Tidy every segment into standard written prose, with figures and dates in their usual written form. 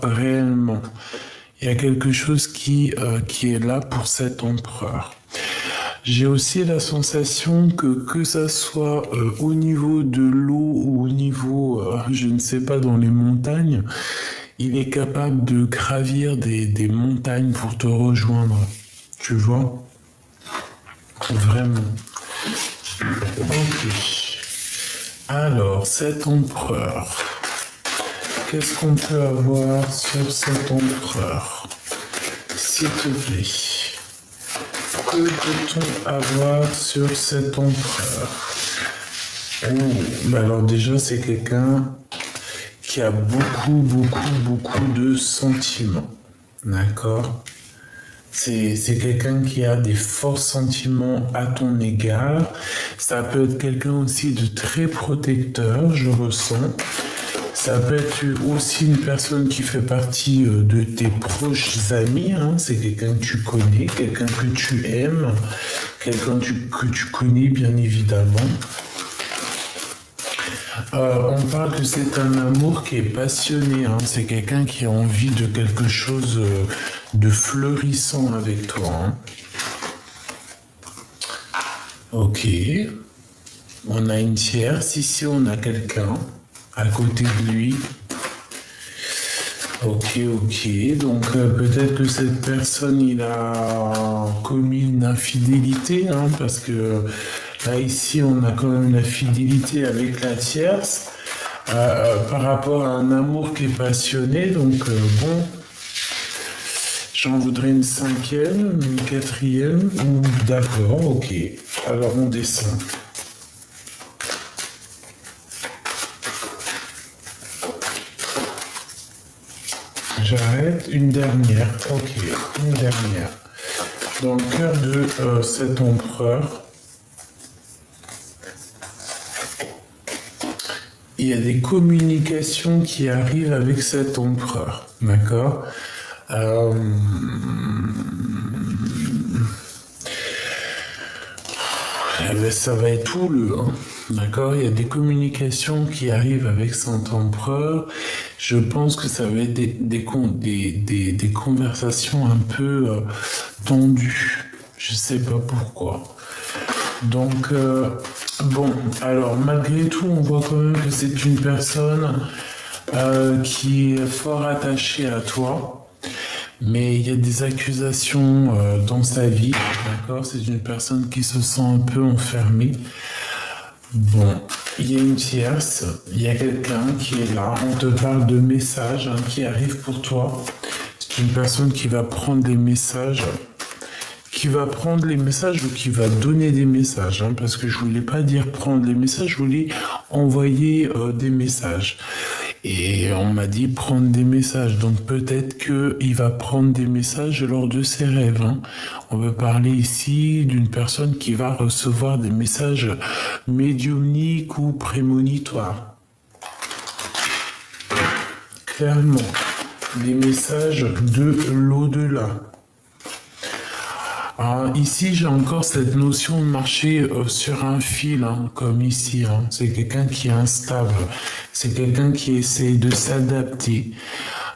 réellement. Il y a quelque chose qui est là pour cet empereur. J'ai aussi la sensation que ça soit au niveau de l'eau ou au niveau, je ne sais pas, dans les montagnes, il est capable de gravir des montagnes pour te rejoindre. Tu vois? Vraiment. Ok. Alors, cet empereur. Qu'est-ce qu'on peut avoir sur cet empereur? S'il te plaît. Que peut-on avoir sur cet empereur? Oh, bah alors déjà, c'est quelqu'un qui a beaucoup de sentiments. D'accord? C'est quelqu'un qui a des forts sentiments à ton égard. Ça peut être quelqu'un aussi de très protecteur, je ressens. Ça peut être aussi une personne qui fait partie de tes proches amis. Hein. C'est quelqu'un que tu connais, quelqu'un que tu aimes, quelqu'un que tu connais bien évidemment. On parle que c'est un amour qui est passionné. Hein. C'est quelqu'un qui a envie de quelque chose de fleurissant avec toi. Hein. Ok. On a une tierce. Ici, on a quelqu'un à côté de lui. Ok. Donc, peut-être que cette personne, il a commis une infidélité. Hein, parce que là, ici, on a quand même la fidélité avec la tierce. Par rapport à un amour qui est passionné. Donc, bon... J'en voudrais une cinquième, une quatrième, ou d'accord, ok. Alors on descend. J'arrête, une dernière, ok, une dernière. Dans le cœur de cet empereur, il y a des communications qui arrivent avec cet empereur, d'accord? Ça va être houleux, hein. D'accord? Il y a des communications qui arrivent avec cet empereur. Je pense que ça va être des conversations un peu tendues. Je sais pas pourquoi. Donc, bon, alors malgré tout, on voit quand même que c'est une personne qui est fort attachée à toi. Mais il y a des accusations dans sa vie, d'accord? C'est une personne qui se sent un peu enfermée. Bon, il y a une tierce, il y a quelqu'un qui est là, on te parle de messages hein, qui arrivent pour toi. C'est une personne qui va prendre des messages, ou qui va donner des messages, hein, parce que je voulais pas dire prendre les messages, je voulais envoyer des messages. Et on m'a dit prendre des messages, donc peut-être qu'il va prendre des messages lors de ses rêves. Hein. On veut parler ici d'une personne qui va recevoir des messages médiumniques ou prémonitoires. Clairement, des messages de l'au-delà. Alors, ici, j'ai encore cette notion de marcher sur un fil, hein, comme ici. Hein. C'est quelqu'un qui est instable. C'est quelqu'un qui essaye de s'adapter.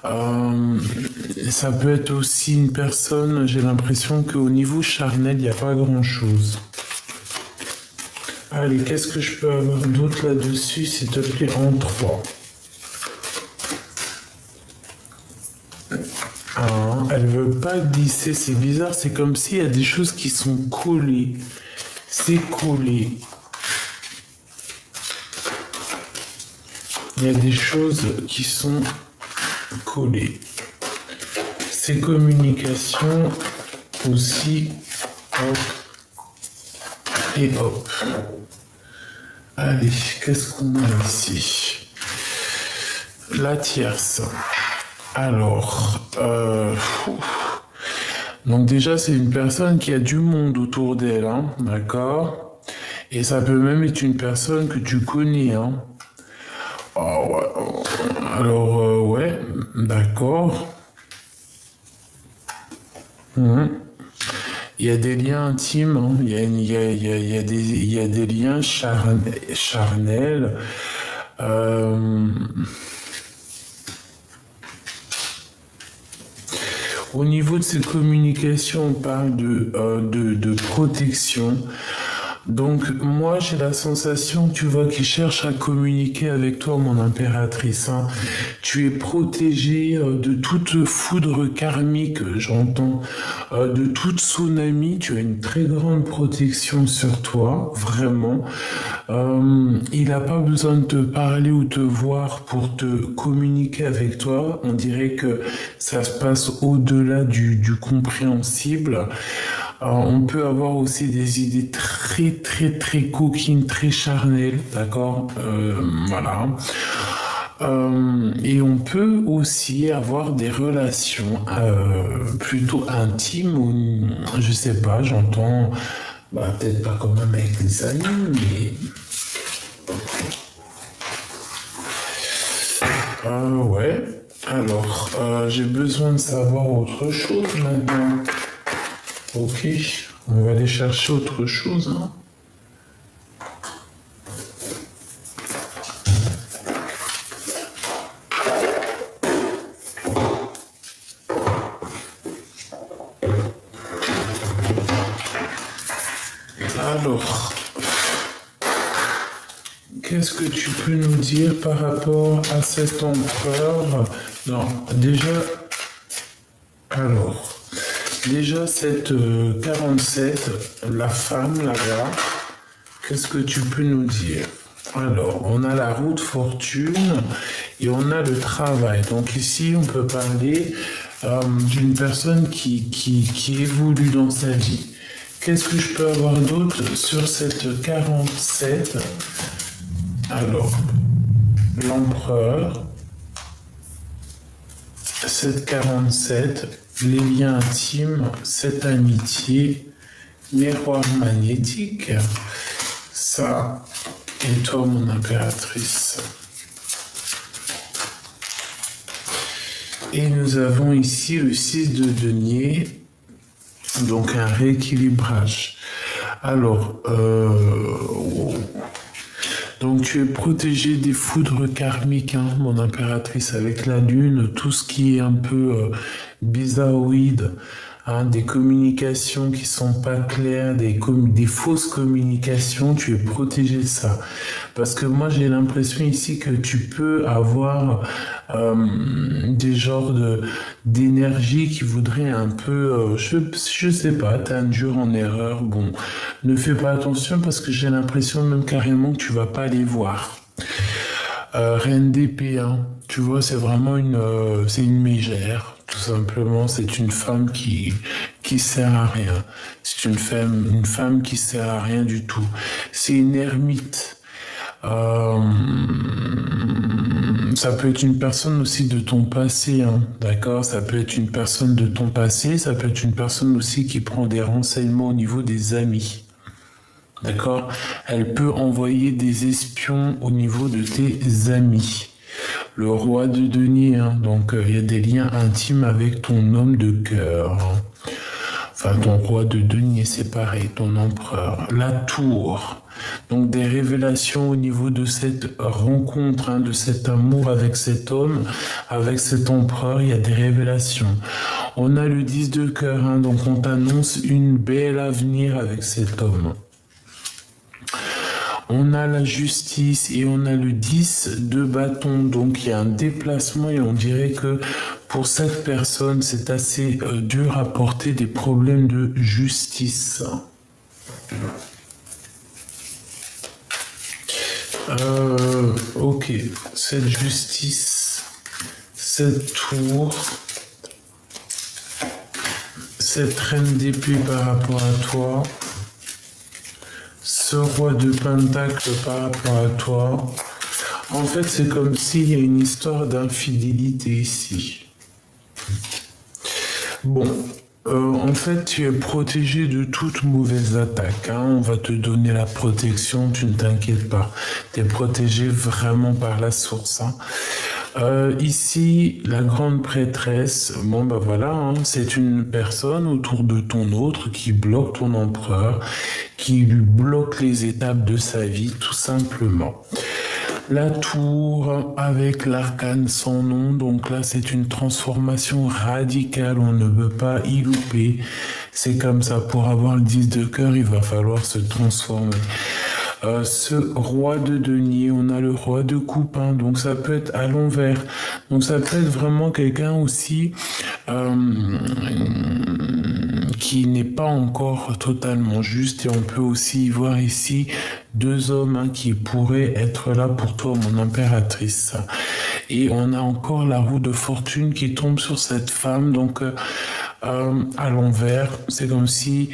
Ça peut être aussi une personne, j'ai l'impression qu'au niveau charnel, il n'y a pas grand-chose. Allez, qu'est-ce que je peux avoir d'autre là-dessus, s'il te plaît, en 3. Elle veut pas glisser, c'est bizarre, c'est comme s'il y a des choses qui sont collées. C'est collé. Il y a des choses qui sont collées. Ces communications aussi, hop, et hop. Allez, qu'est-ce qu'on a ici? La tierce. Alors, donc déjà c'est une personne qui a du monde autour d'elle, hein, d'accord? Et ça peut même être une personne que tu connais, hein. Oh, ouais. Alors, ouais, d'accord. Il y a des liens intimes, hein. Il y a des liens charnels. Au niveau de ces communications, on parle de protection. Donc, moi, j'ai la sensation, tu vois, qu'il cherche à communiquer avec toi, mon impératrice. Hein. Tu es protégé de toute foudre karmique, j'entends, de toute tsunami. Tu as une très grande protection sur toi, vraiment. Il n'a pas besoin de te parler ou te voir pour te communiquer avec toi. On dirait que ça se passe au-delà du compréhensible. On peut avoir aussi des idées très coquines, très charnelles, d'accord, voilà. Et on peut aussi avoir des relations plutôt intimes ou, je sais pas, j'entends, peut-être pas quand même avec des amis, mais... ouais, alors, j'ai besoin de savoir autre chose maintenant. Ok, on va aller chercher autre chose. Hein. Alors, qu'est-ce que tu peux nous dire par rapport à cet empereur? Non, déjà, alors... Déjà, cette 47, la femme là-bas, qu'est-ce que tu peux nous dire? Alors, on a la roue de fortune et on a le travail. Donc ici, on peut parler d'une personne qui évolue dans sa vie. Qu'est-ce que je peux avoir d'autre sur cette 47? Alors, l'empereur, cette 47, les liens intimes, cette amitié, miroir magnétique, ça, et toi, mon impératrice. Et nous avons ici le 6 de denier, donc un rééquilibrage. Alors, donc tu es protégé des foudres karmiques, hein, mon impératrice, avec la lune, tout ce qui est un peu bizarroïde, hein, des communications qui sont pas claires, des fausses communications, tu es protégé de ça. Parce que moi j'ai l'impression ici que tu peux avoir des genres d'énergie qui voudraient un peu, je sais pas, t'induire en erreur. Bon, ne fais pas attention parce que j'ai l'impression même carrément que tu vas pas les voir. Reine d'épée, hein, tu vois, c'est vraiment c'est une mégère, tout simplement. C'est une femme qui sert à rien. C'est une femme qui sert à rien du tout. C'est une ermite. Ça peut être une personne aussi de ton passé, hein, d'accord? Ça peut être une personne de ton passé, ça peut être une personne aussi qui prend des renseignements au niveau des amis. D'accord? Elle peut envoyer des espions au niveau de tes amis. Le roi de denier, hein, donc il y a des liens intimes avec ton homme de cœur. Hein. Enfin, ton roi de denier, c'est pareil, ton empereur. La tour. Donc des révélations au niveau de cette rencontre, hein, de cet amour avec cet homme, avec cet empereur, il y a des révélations. On a le 10 de cœur, hein, donc on t'annonce une belle avenir avec cet homme. On a la justice et on a le 10 de bâton, donc il y a un déplacement et on dirait que pour cette personne, c'est assez dur à porter des problèmes de justice. Ok, cette justice, cette tour, cette reine d'épée par rapport à toi, ce roi de pentacle par rapport à toi. En fait, c'est comme s'il y a une histoire d'infidélité ici. Bon, en fait, tu es protégé de toute mauvaise attaque. Hein. On va te donner la protection, tu ne t'inquiètes pas. Tu es protégé vraiment par la source. Hein. Ici, la grande prêtresse, bon bah voilà, hein, c'est une personne autour de ton autre qui bloque ton empereur, qui lui bloque les étapes de sa vie, tout simplement. La tour avec l'arcane sans nom, donc là c'est une transformation radicale, on ne peut pas y louper. C'est comme ça, pour avoir le 10 de cœur, il va falloir se transformer. Ce roi de denier, on a le roi de coupe, hein, donc ça peut être à l'envers. Donc ça peut être vraiment quelqu'un aussi qui n'est pas encore totalement juste. Et on peut aussi voir ici deux hommes hein, qui pourraient être là pour toi, mon impératrice. Et on a encore la roue de fortune qui tombe sur cette femme, donc à l'envers. C'est comme si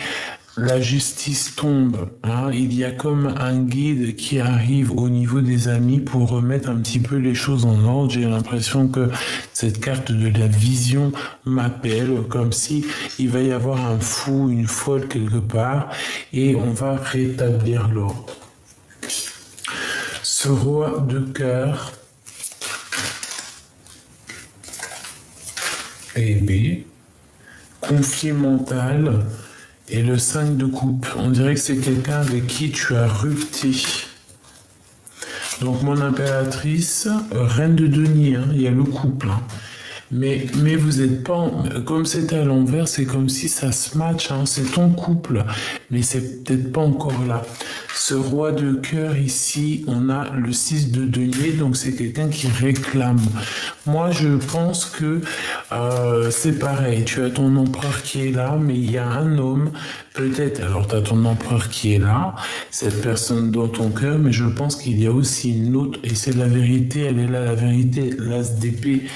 la justice tombe, hein. Il y a comme un guide qui arrive au niveau des amis pour remettre un petit peu les choses en ordre. J'ai l'impression que cette carte de la vision m'appelle, comme si il va y avoir un fou, une folle quelque part, et on va rétablir l'ordre. Ce roi de cœur et B, conflit mental. Et le 5 de coupe, on dirait que c'est quelqu'un avec qui tu as rupté. Donc mon impératrice, reine de denier, hein, il y a le couple. Hein. Mais vous n'êtes pas... Comme c'est à l'envers, c'est comme si ça se match. Hein, c'est ton couple, mais c'est peut-être pas encore là. Ce roi de cœur ici, on a le 6 de denier, donc c'est quelqu'un qui réclame. Moi, je pense que c'est pareil. Tu as ton empereur qui est là, mais il y a un homme, peut-être. Alors, tu as ton empereur qui est là, cette personne dans ton cœur, mais je pense qu'il y a aussi une autre, et c'est la vérité, elle est là, la vérité, l'as d'épée.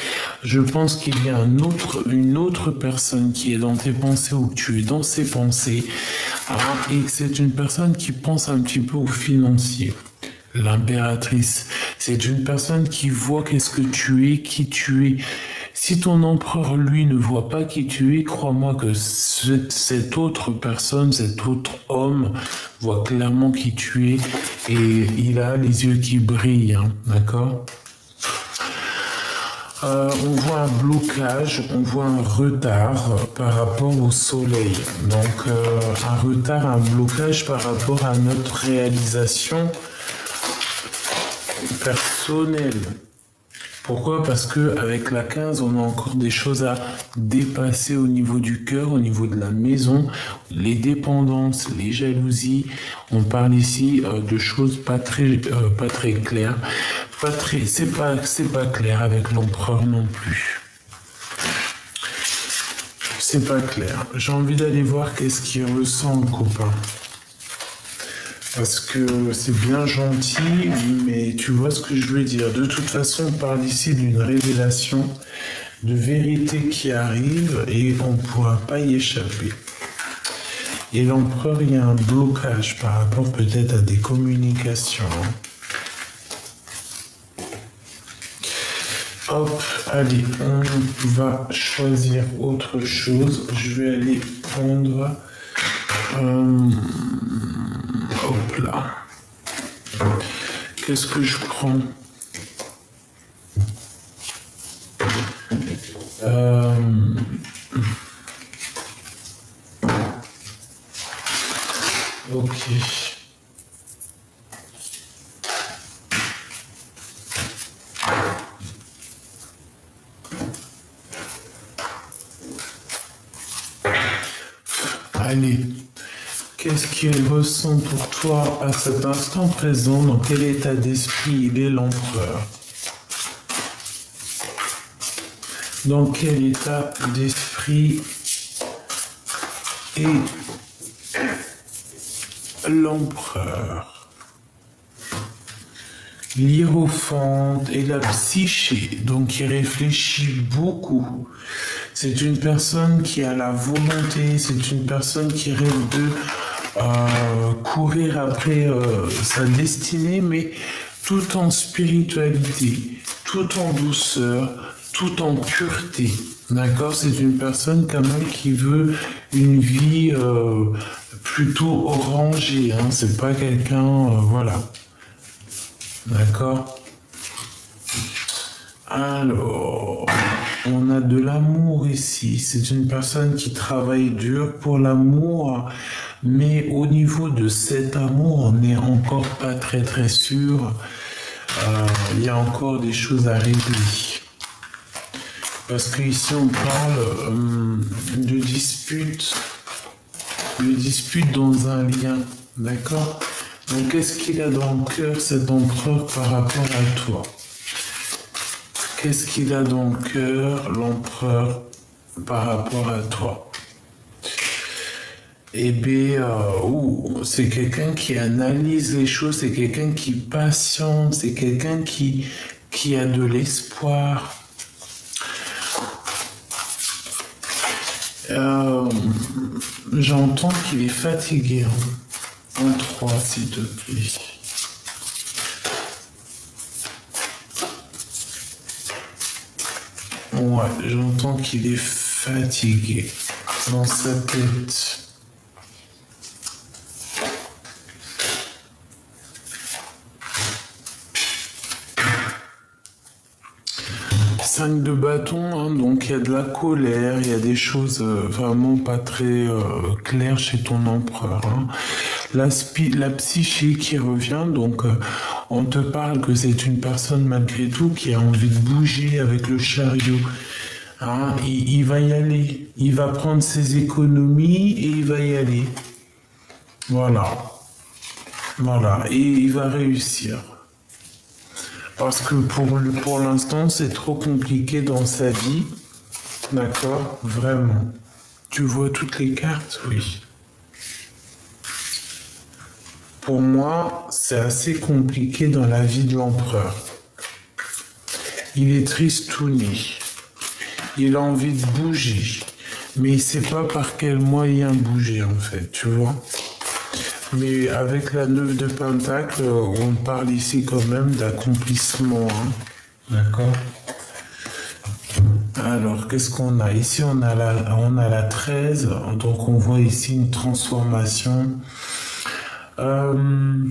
Je pense qu'il y a une autre personne qui est dans tes pensées ou que tu es dans ses pensées, hein, et c'est une personne qui pense un petit peu au financier. L'impératrice, c'est une personne qui voit qu'est-ce que tu es, qui tu es. Si ton empereur, lui, ne voit pas qui tu es, crois-moi que cette autre personne, cet autre homme, voit clairement qui tu es et il a les yeux qui brillent, hein, d'accord ? On voit un blocage, on voit un retard par rapport au soleil. Donc un retard, un blocage par rapport à notre réalisation personnelle. Pourquoi ? Parce que avec la 15, on a encore des choses à dépasser au niveau du cœur, au niveau de la maison, les dépendances, les jalousies. On parle ici de choses pas très claires. C'est pas clair avec l'empereur non plus. C'est pas clair. J'ai envie d'aller voir qu'est-ce qu'il ressent le copain. Parce que c'est bien gentil, mais tu vois ce que je veux dire. De toute façon, on parle ici d'une révélation de vérité qui arrive et on ne pourra pas y échapper. Et l'empereur, il y a un blocage par rapport peut-être à des communications. Hop, allez, on va choisir autre chose. Je vais aller prendre... hop là. Qu'est-ce que je prends? Ok. Allez. Qu'est-ce qu'il ressent pour toi à cet instant présent? Dans quel état d'esprit il est l'empereur? Dans quel état d'esprit est l'empereur? L'hiérophante et la psyché, donc il réfléchit beaucoup. C'est une personne qui a la volonté, c'est une personne qui rêve de courir après sa destinée, mais tout en spiritualité, tout en douceur, tout en pureté. D'accord? C'est une personne quand même qui veut une vie plutôt orangée. Hein? C'est pas quelqu'un, voilà. D'accord? Alors, on a de l'amour ici. C'est une personne qui travaille dur pour l'amour, mais au niveau de cet amour, on n'est encore pas très sûr. il y a encore des choses à régler. Parce qu'ici, on parle de dispute dans un lien, d'accord? Donc, qu'est-ce qu'il a dans le cœur, cet empereur, par rapport à toi? Qu'est-ce qu'il a dans le cœur, l'empereur, par rapport à toi? Eh bien, c'est quelqu'un qui analyse les choses, c'est quelqu'un qui patiente, c'est quelqu'un qui a de l'espoir. J'entends qu'il est fatigué. En 3, s'il te plaît. Ouais, j'entends qu'il est fatigué dans sa tête. Cinq de bâton, hein, donc il y a de la colère, il y a des choses vraiment pas très claires chez ton empereur. Hein. La psyché qui revient, donc on te parle que c'est une personne malgré tout qui a envie de bouger avec le chariot. Hein, il va y aller, il va prendre ses économies et il va y aller. Voilà, et il va réussir. Parce que pour l'instant, c'est trop compliqué dans sa vie. D'accord? Vraiment. Tu vois toutes les cartes? Oui. Pour moi, c'est assez compliqué dans la vie de l'empereur. Il est tristouné. Il a envie de bouger. Mais il ne sait pas par quel moyen bouger, en fait. Tu vois? Mais avec la 9 de Pentacle, on parle ici quand même d'accomplissement. Hein. D'accord? Alors, qu'est-ce qu'on a? Ici, on a la 13. Donc, on voit ici une transformation. On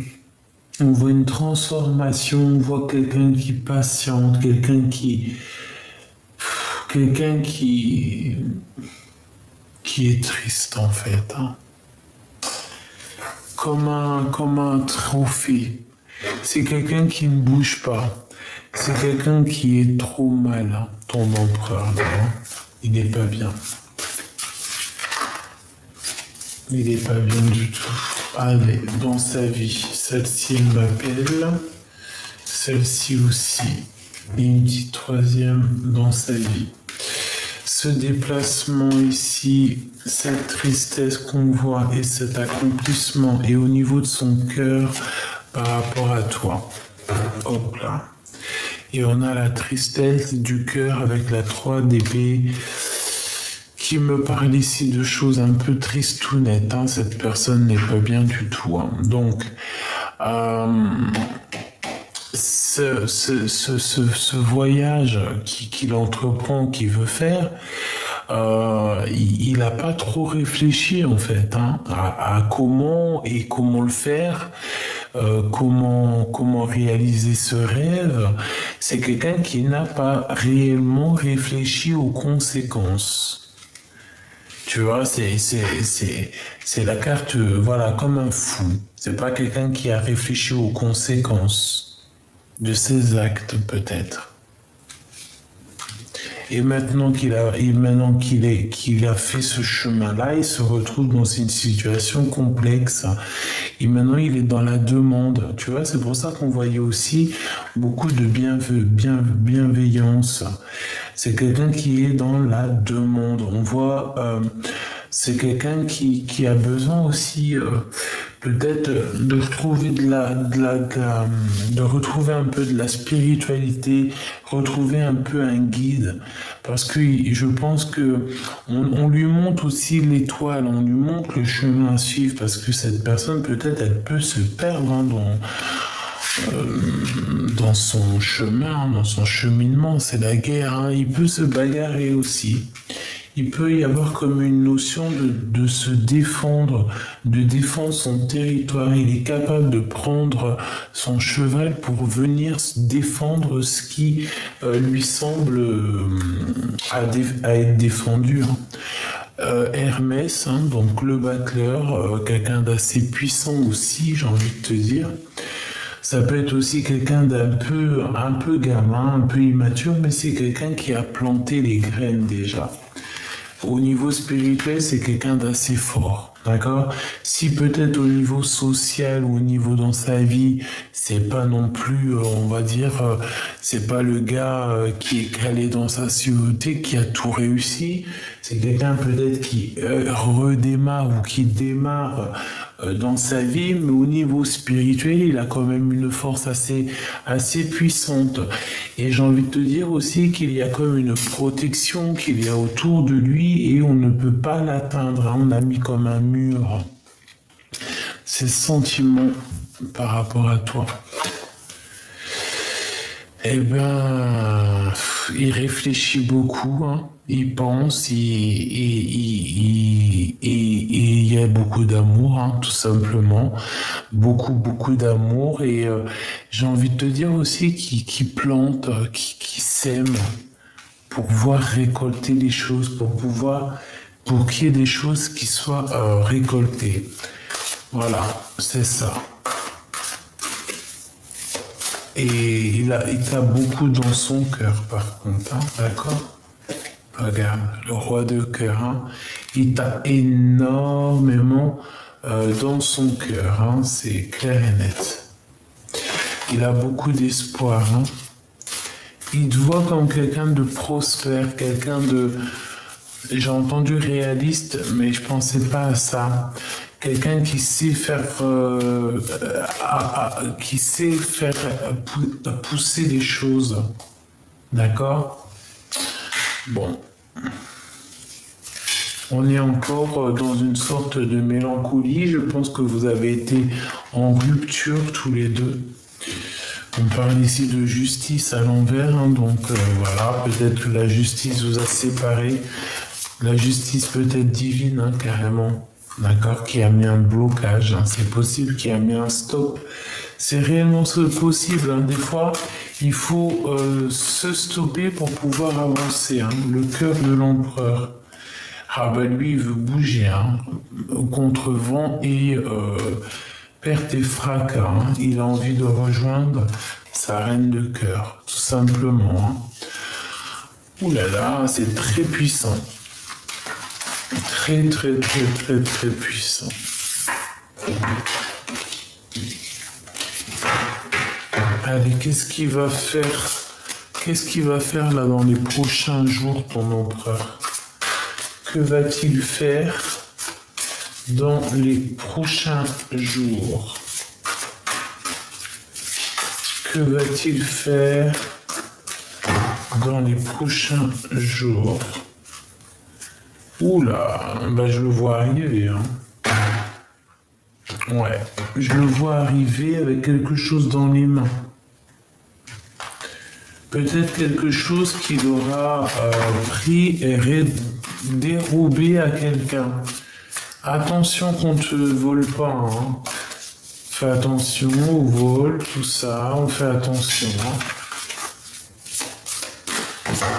voit une transformation. On voit quelqu'un qui patiente. Quelqu'un qui est triste, en fait. Hein. Comme un trophée. C'est quelqu'un qui ne bouge pas. C'est quelqu'un qui est trop mal, hein, ton empereur. Hein. Il n'est pas bien. Il n'est pas bien du tout. Allez, dans sa vie, celle-ci, elle m'appelle. Celle-ci aussi. Et une petite troisième dans sa vie. Ce déplacement ici, cette tristesse qu'on voit et cet accomplissement est au niveau de son cœur par rapport à toi. Hop là. Et on a la tristesse du cœur avec la 3 d'épée qui me parle ici de choses un peu tristounettes. Hein. Cette personne n'est pas bien du tout. Hein. Donc, ce voyage qu'il entreprend, qu'il veut faire, il n'a pas trop réfléchi en fait hein, à comment le faire, comment réaliser ce rêve. C'est quelqu'un qui n'a pas réellement réfléchi aux conséquences. Tu vois, c'est la carte, voilà, comme un fou. C'est pas quelqu'un qui a réfléchi aux conséquences de ses actes peut-être. Et maintenant qu'il a fait ce chemin-là, il se retrouve dans une situation complexe. Et maintenant, il est dans la demande. Tu vois, c'est pour ça qu'on voyait aussi beaucoup de bienveillance. C'est quelqu'un qui est dans la demande. On voit, c'est quelqu'un qui a besoin aussi peut-être de retrouver de retrouver un peu de la spiritualité, retrouver un peu un guide, parce que je pense que on lui montre aussi l'étoile, on lui montre le chemin à suivre, parce que cette personne peut-être elle peut se perdre hein, dans son chemin, dans son cheminement, c'est la guerre, hein. Il peut se bagarrer aussi. Il peut y avoir comme une notion de se défendre, de défendre son territoire. Il est capable de prendre son cheval pour venir défendre ce qui lui semble à être défendu. Hermès, hein, donc le battleur, quelqu'un d'assez puissant aussi, j'ai envie de te dire. Ça peut être aussi quelqu'un un peu gamin, un peu immature, mais c'est quelqu'un qui a planté les graines déjà. Au niveau spirituel, c'est quelqu'un d'assez fort, d'accord? Si peut-être au niveau social ou au niveau dans sa vie, c'est pas non plus, on va dire, c'est pas le gars qui est calé dans sa civilité, qui a tout réussi. C'est quelqu'un peut-être qui redémarre ou qui démarre dans sa vie, mais au niveau spirituel, il a quand même une force assez puissante. Et j'ai envie de te dire aussi qu'il y a comme une protection qu'il y a autour de lui et on ne peut pas l'atteindre. On a mis comme un mur ses sentiments par rapport à toi. Eh ben, il réfléchit beaucoup, hein. Il pense, il y a beaucoup d'amour, hein, tout simplement. Beaucoup d'amour. Et j'ai envie de te dire aussi qu'il plante, qu'il sème pour pouvoir récolter les choses, pour qu'il y ait des choses qui soient récoltées. Voilà, c'est ça. Et il a beaucoup dans son cœur, par contre, hein, d'accord? Regarde, le roi de cœur, hein, il t'a énormément dans son cœur, hein, c'est clair et net. Il a beaucoup d'espoir, hein. Il te voit comme quelqu'un de prospère, quelqu'un de... J'ai entendu réaliste, mais je pensais pas à ça. Quelqu'un qui sait faire, pousser les choses, d'accord? Bon, on est encore dans une sorte de mélancolie. Je pense que vous avez été en rupture tous les deux. On parle ici de justice à l'envers, hein, donc voilà, peut-être que la justice vous a séparés. La justice peut-être divine, hein, carrément, d'accord, qui a mis un blocage. Hein, c'est possible qu'il a mis un stop. C'est réellement possible. Hein. Des fois, il faut se stopper pour pouvoir avancer. Hein. Le cœur de l'empereur. Ah ben lui, il veut bouger. Hein. Contre vent et perte et fracas. Hein. Il a envie de rejoindre sa reine de cœur, tout simplement. Hein. Ouh là là, c'est très puissant. Très puissant. Allez, qu'est-ce qu'il va faire? Qu'est-ce qu'il va faire là dans les prochains jours, ton empereur? Que va-t-il faire dans les prochains jours? Que va-t-il faire dans les prochains jours? Oula, bah je le vois arriver, hein. Ouais, je le vois arriver avec quelque chose dans les mains. Peut-être quelque chose qu'il aura pris et dérobé à quelqu'un. Attention qu'on ne te vole pas, hein. Fais attention au vol, tout ça, on fait attention. Hein.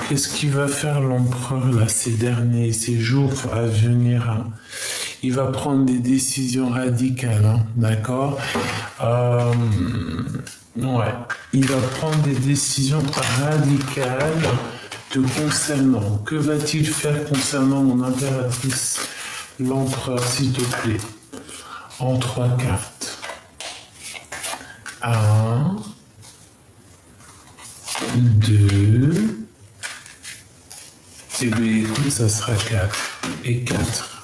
Qu'est-ce qu'il va faire l'empereur là ces jours à venir, hein? Il va prendre des décisions radicales, hein, d'accord? Ouais, il va prendre des décisions radicales te concernant. Que va-t-il faire concernant mon impératrice, l'empereur, s'il te plaît? En 3 cartes. 1, 2, et bien écoute, ça sera 4 et 4.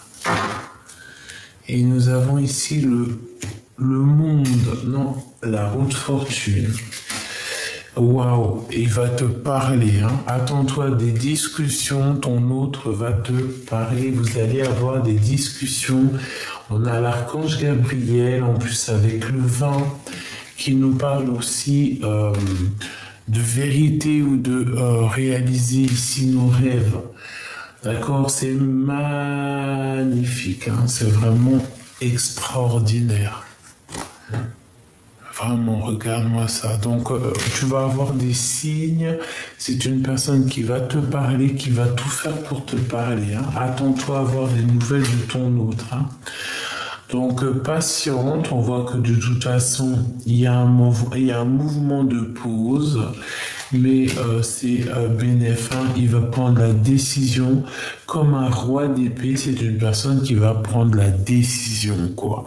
Et nous avons ici le monde, non, la roue de fortune. Waouh, il va te parler, hein. Attends-toi des discussions, ton autre va te parler, vous allez avoir des discussions. On a l'archange Gabriel, en plus avec le vin, qui nous parle aussi de vérité ou de réaliser ici nos rêves. D'accord, c'est magnifique, hein, c'est vraiment extraordinaire. Vraiment, regarde-moi ça. Donc, tu vas avoir des signes. C'est une personne qui va te parler, qui va tout faire pour te parler. Hein. Attends-toi à avoir des nouvelles de ton autre. Hein. Donc, patiente, on voit que de toute façon, il y a un mouvement de pause, mais c'est bénéfique, hein. Il va prendre la décision comme un roi d'épée, c'est une personne qui va prendre la décision, quoi.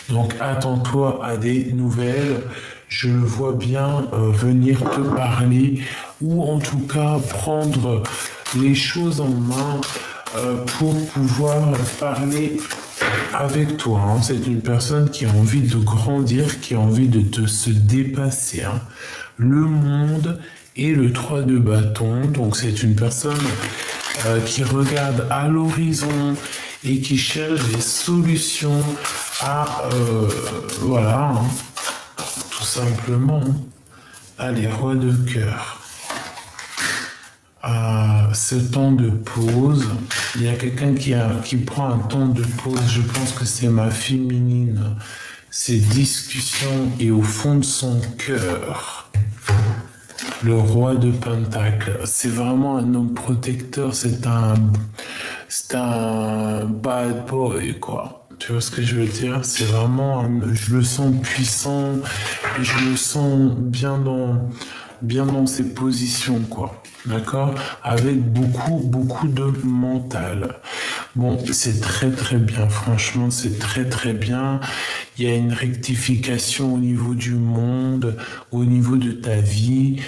Donc, attends-toi à des nouvelles. Je le vois bien venir te parler ou en tout cas prendre les choses en main pour pouvoir parler avec toi, hein. C'est une personne qui a envie de grandir, qui a envie de se dépasser, hein. Le monde et le 3 de bâton, donc c'est une personne qui regarde à l'horizon et qui cherche des solutions à, voilà, hein, tout simplement. Allez, roi de cœur. Ce temps de pause, il y a quelqu'un qui prend un temps de pause, je pense que c'est ma féminine, ces discussions et au fond de son cœur, le roi de Pentacle, c'est vraiment un homme protecteur, c'est un bad boy, quoi. Tu vois ce que je veux dire? C'est vraiment, je le sens puissant, et je le sens bien dans ses positions, quoi. D'accord? Avec beaucoup de mental. Bon, c'est très très bien, franchement, c'est très très bien. Il y a une rectification au niveau du monde, au niveau de ta vie.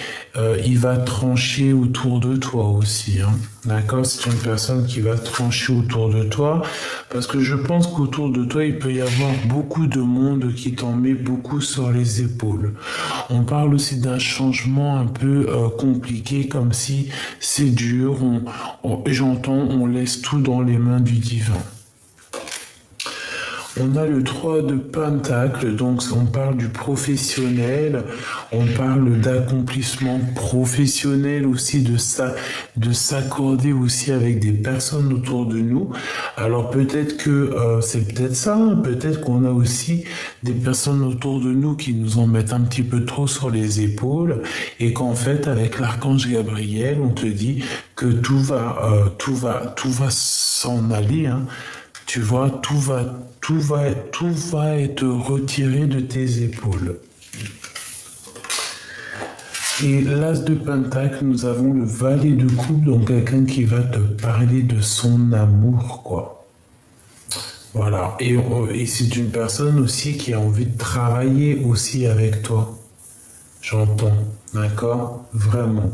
Il va trancher autour de toi aussi, hein. D'accord? C'est une personne qui va trancher autour de toi, parce que je pense qu'autour de toi, il peut y avoir beaucoup de monde qui t'en met beaucoup sur les épaules. On parle aussi d'un changement un peu compliqué, comme si c'est dur, j'entends, on laisse tout dans les mains du divin. On a le 3 de Pentacle, donc on parle du professionnel, on parle d'accomplissement professionnel aussi, de s'accorder aussi avec des personnes autour de nous. Alors peut-être que c'est peut-être ça, hein, peut-être qu'on a aussi des personnes autour de nous qui nous en mettent un petit peu trop sur les épaules et qu'en fait avec l'archange Gabriel, on te dit que tout va s'en aller, hein. Tu vois, tout va être retiré de tes épaules. Et l'As de Pentacle, nous avons le valet de coupe, donc quelqu'un qui va te parler de son amour, quoi. Voilà. Et c'est une personne aussi qui a envie de travailler aussi avec toi. J'entends. D'accord? Vraiment.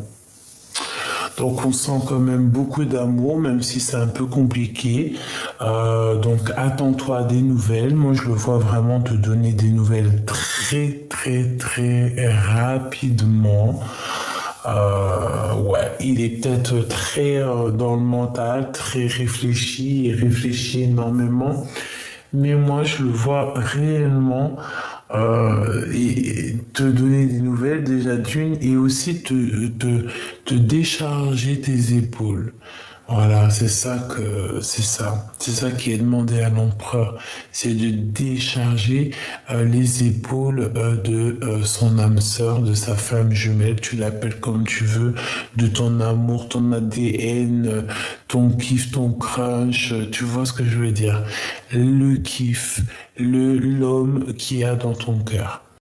Donc on sent quand même beaucoup d'amour, même si c'est un peu compliqué. Donc attends-toi à des nouvelles. Moi je le vois vraiment te donner des nouvelles très rapidement. Ouais, il est peut-être très dans le mental, très réfléchi, il réfléchit énormément. Mais moi je le vois réellement et te donner des nouvelles déjà d'une et aussi te décharger tes épaules. Voilà, c'est ça qui est demandé à l'empereur, c'est de décharger les épaules de son âme sœur, de sa femme jumelle, tu l'appelles comme tu veux, de ton amour, ton ADN, ton kiff, ton crunch, tu vois ce que je veux dire? Le kiff, l'homme qui a dans ton cœur.